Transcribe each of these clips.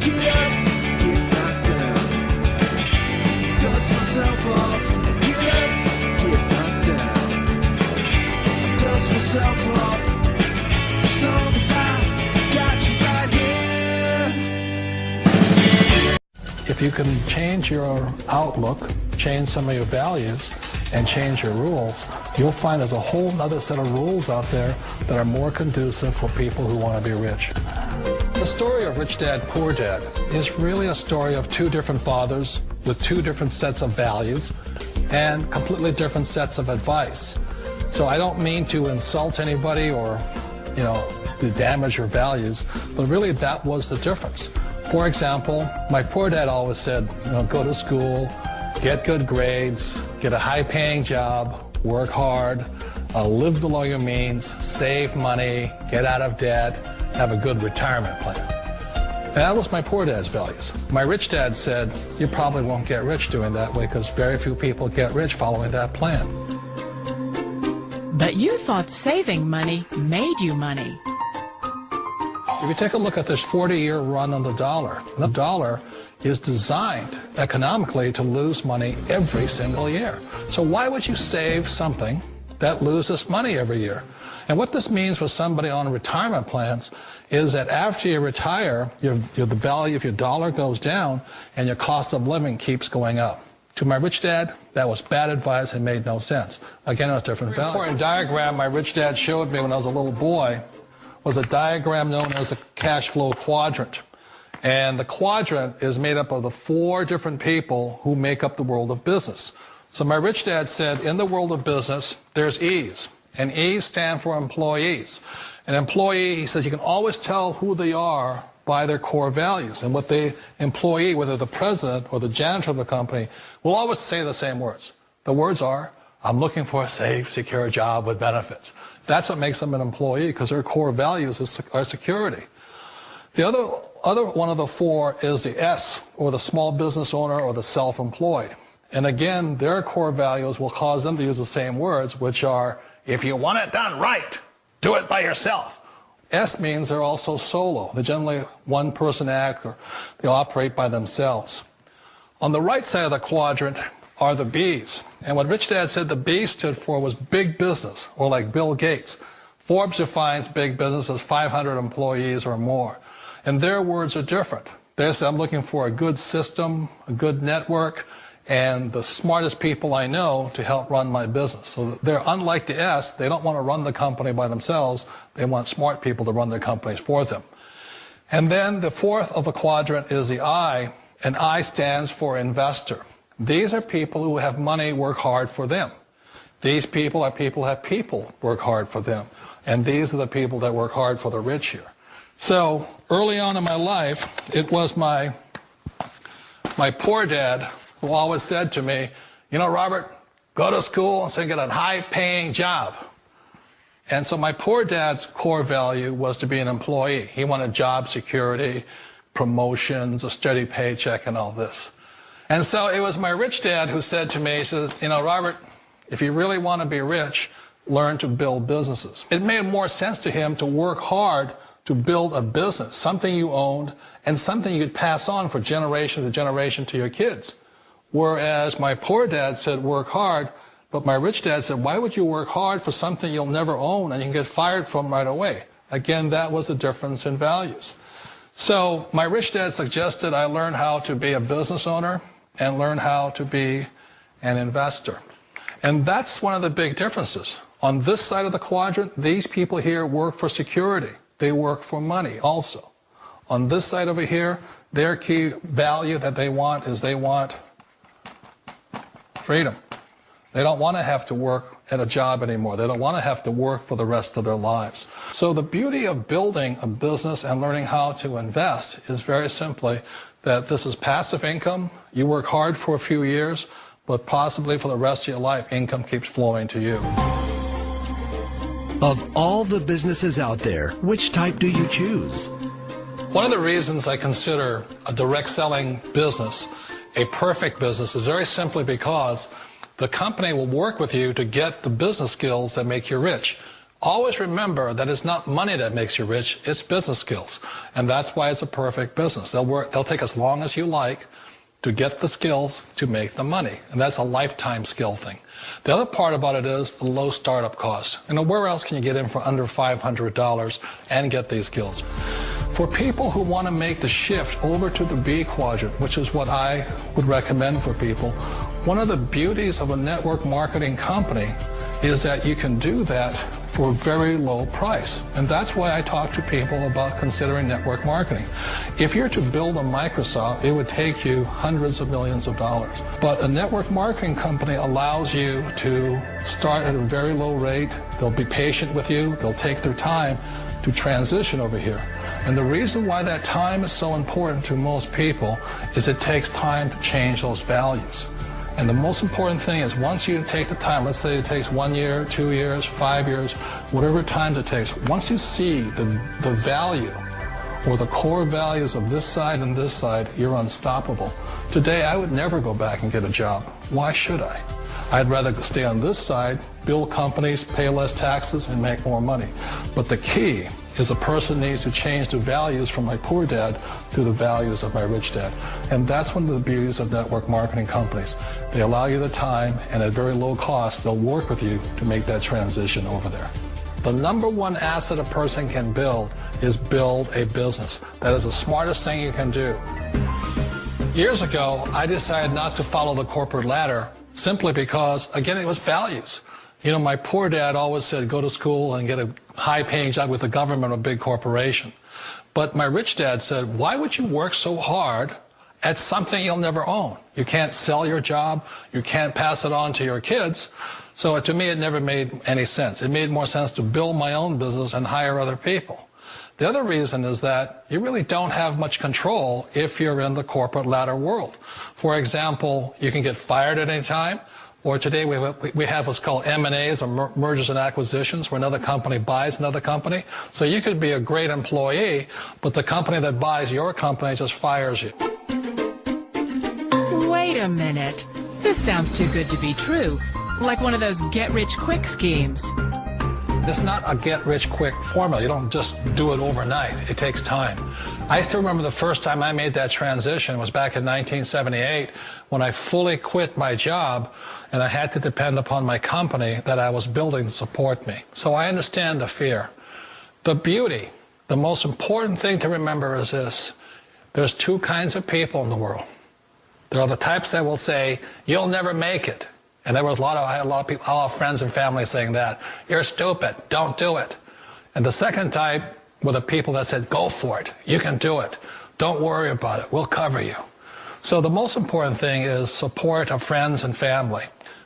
Get up, get knocked down. Dust myself off. Get up, get knocked down. Dust myself off. As long as I got you right here. If you can change your outlook, change some of your values, and change your rules, you'll find there's a whole other set of rules out there that are more conducive for people who want to be rich. The story of Rich Dad, Poor Dad is really a story of two different fathers with two different sets of values and completely different sets of advice. So I don't mean to insult anybody or, to damage your values, but really that was the difference. For example, my poor dad always said, go to school, get good grades, get a high-paying job, work hard, live below your means, save money, get out of debt, have a good retirement plan. And that was my poor dad's values. My rich dad said, you probably won't get rich doing that way because very few people get rich following that plan. But you thought saving money made you money. If you take a look at this 40-year run on the dollar is designed economically to lose money every single year. So why would you save something that loses money every year? And what this means for somebody on retirement plans is that after you retire, the value of your dollar goes down and your cost of living keeps going up. To my rich dad, that was bad advice and made no sense. Again, it was different value. An important diagram my rich dad showed me when I was a little boy was a diagram known as a cash flow quadrant. And the quadrant is made up of the 4 different people who make up the world of business. So my rich dad said, in the world of business, there's E's. And E's stand for employees. An employee, he says, you can always tell who they are by their core values. And what the employee, whether the president or the janitor of the company, will always say the same words. The words are, I'm looking for a safe, secure job with benefits. That's what makes them an employee, because their core values are security. The other one of the 4 is the S, or the small business owner or the self-employed. And again, their core values will cause them to use the same words, which are, if you want it done right, do it by yourself. S means they're also solo. They're generally one-person act, or they operate by themselves. On the right side of the quadrant are the B's. And what Rich Dad said the B stood for was big business, or like Bill Gates. Forbes defines big business as 500 employees or more. And their words are different. They say, I'm looking for a good system, a good network, and the smartest people I know to help run my business. So they're unlike the S. They don't want to run the company by themselves. They want smart people to run their companies for them. And then the 4th of the quadrant is the I, and I stands for investor. These are people who have money work hard for them. These people are people who have people work hard for them. And these are the people that work hard for the rich here. So early on in my life, it was my poor dad who always said to me, Robert, go to school and get a high-paying job. And so my poor dad's core value was to be an employee. He wanted job security, promotions, a steady paycheck, and all this. And so it was my rich dad who said to me, he says, Robert, if you really want to be rich, learn to build businesses. It made more sense to him to work hard to build a business, something you owned, and something you could pass on for generation to generation to your kids. Whereas my poor dad said work hard, but my rich dad said, why would you work hard for something you'll never own and you can get fired from right away? Again, that was the difference in values. So my rich dad suggested I learn how to be a business owner and learn how to be an investor. And that's one of the big differences. On this side of the quadrant, these people here work for security. They work for money also. On this side over here, their key value that they want is they want freedom. They don't want to have to work at a job anymore. They don't want to have to work for the rest of their lives. So the beauty of building a business and learning how to invest is very simply that this is passive income. You work hard for a few years, but possibly for the rest of your life, income keeps flowing to you. Of all the businesses out there, which type do you choose? One of the reasons I consider a direct selling business a perfect business is very simply because the company will work with you to get the business skills that make you rich. Always remember that it's not money that makes you rich, it's business skills. And that's why it's a perfect business. They'll take as long as you like to get the skills to make the money. And that's a lifetime skill thing. The other part about it is the low startup cost. Where else can you get in for under $500 and get these skills? For people who want to make the shift over to the B quadrant, which is what I would recommend for people, one of the beauties of a network marketing company is that you can do that for a very low price. And that's why I talk to people about considering network marketing. If you're to build a Microsoft, it would take you hundreds of millions of dollars. But a network marketing company allows you to start at a very low rate. They'll be patient with you. They'll take their time to transition over here. And the reason why that time is so important to most people is it takes time to change those values. And the most important thing is once you take the time, let's say it takes 1 year, 2 years, 5 years, whatever time it takes, once you see the value or the core values of this side and this side, you're unstoppable. Today, I would never go back and get a job. Why should I? I'd rather stay on this side, build companies, pay less taxes, and make more money. But the key is a person needs to change the values from my poor dad to the values of my rich dad. And that's one of the beauties of network marketing companies. They allow you the time, and at very low cost, they'll work with you to make that transition over there. The number one asset a person can build is build a business. That is the smartest thing you can do. Years ago, I decided not to follow the corporate ladder simply because, again, it was values. My poor dad always said, go to school and get a high-paying job with the government or a big corporation. But my rich dad said, why would you work so hard at something you'll never own? You can't sell your job. You can't pass it on to your kids. So to me, it never made any sense. It made more sense to build my own business and hire other people. The other reason is that you really don't have much control if you're in the corporate ladder world. For example, you can get fired at any time. Or today we have what's called M&As, or mergers and acquisitions, where another company buys another company. So you could be a great employee, but the company that buys your company just fires you. Wait a minute. This sounds too good to be true. Like one of those get-rich-quick schemes. It's not a get-rich-quick formula. You don't just do it overnight. It takes time. I still remember the first time I made that transition was back in 1978 when I fully quit my job and I had to depend upon my company that I was building to support me. So I understand the fear. The beauty, the most important thing to remember is this. There's two kinds of people in the world. There are the types that will say, you'll never make it. And I had a lot of people, a lot of friends and family saying that. You're stupid. Don't do it. And the second type were the people that said, go for it. You can do it. Don't worry about it. We'll cover you. So the most important thing is support of friends and family.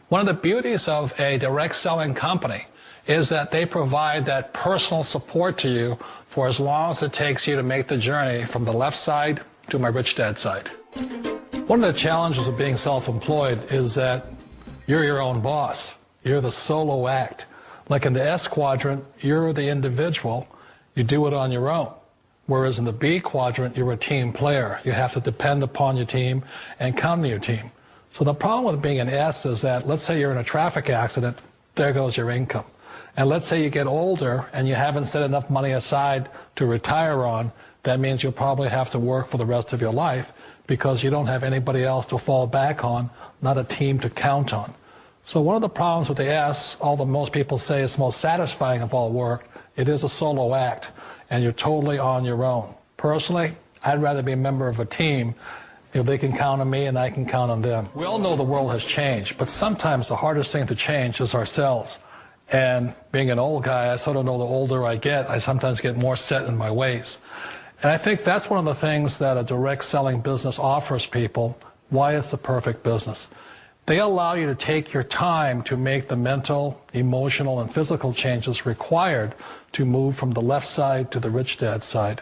One of the beauties of a direct selling company is that they provide that personal support to you for as long as it takes you to make the journey from the left side to my rich dad side. One of the challenges of being self-employed is that you're your own boss. You're the solo act. Like in the S quadrant, you're the individual. You do it on your own. Whereas in the B quadrant, you're a team player. You have to depend upon your team and count on your team. So the problem with being an S is that, let's say you're in a traffic accident, there goes your income. And let's say you get older and you haven't set enough money aside to retire on, that means you'll probably have to work for the rest of your life because you don't have anybody else to fall back on, not a team to count on. So one of the problems with the S, although most people say it's most satisfying of all work, it is a solo act, and you're totally on your own. Personally, I'd rather be a member of a team if they can count on me and I can count on them. We all know the world has changed, but sometimes the hardest thing to change is ourselves. And being an old guy, I sort of know the older I get, I sometimes get more set in my ways. And I think that's one of the things that a direct selling business offers people, why it's the perfect business. They allow you to take your time to make the mental, emotional, and physical changes required to move from the left side to the rich dad side.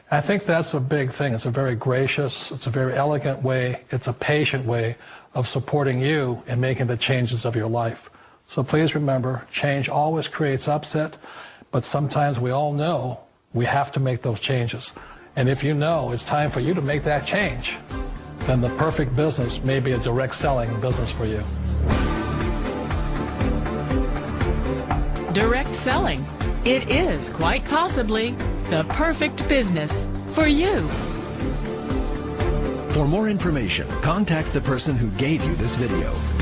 I think that's a big thing. It's a very gracious, it's a very elegant way, it's a patient way of supporting you in making the changes of your life. So please remember, change always creates upset, but sometimes we all know we have to make those changes. And if you know it's time for you to make that change, then the perfect business may be a direct selling business for you. direct selling. It is quite possibly the perfect business for you. For more information, contact the person who gave you this video.